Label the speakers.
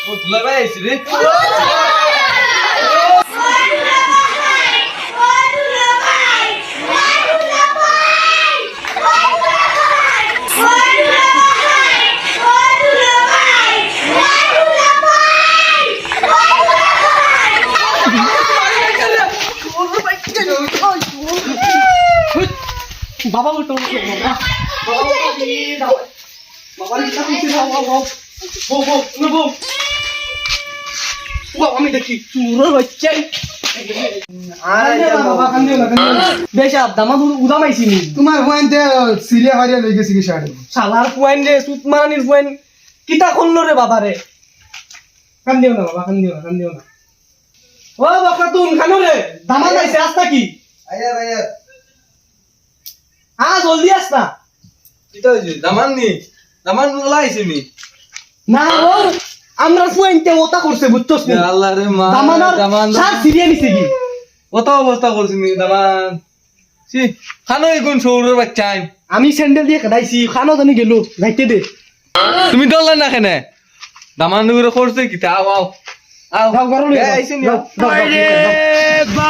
Speaker 1: ও দুলা ভাই আইছি রে
Speaker 2: বাবা উঠো বাবা বাবা রিক্সা দিতে যাও বউ আমি দেখি চুরো বাচ্চাই বাবা কান্দিও না বেশ দামা উদামাইছি নি
Speaker 3: তোমার পয়েন্টে সিরিয়া হারিয়া লই গেছি কি শাড়ি
Speaker 2: শালার পয়েন্ট রে সুত মারানির পয়েন্ট কিতা করলো রে বাবা রে কান্দিও না বাবা কান্দিও না ও বাবা তুন খানো রে দামা যাইছে আস্তা কি
Speaker 3: আয়া আয়া
Speaker 2: জলদি আসতা
Speaker 1: কিটা হইছে দামান গুলা আইছে নি
Speaker 2: না ও আমরা পয়েন্টে ওটা করছে বুঝছস নি
Speaker 1: আল্লাহ রে মা
Speaker 2: দামান সার সিরিয়া নিছে কি
Speaker 1: কত অবস্থা করছিস নি দামান সি খানো এগুন সৌরের বাচ্চাই
Speaker 2: আমি স্যান্ডেল দিয়ে কাটাইছি খানো জানি গেল যাইতে দে
Speaker 1: তুমি ডরলা না কেনে দামান গুলো করছে কি আও আও আও
Speaker 2: যাও ঘরে লই
Speaker 1: আইছে নি
Speaker 2: যাও, যাও, যাও, যাও, যাও।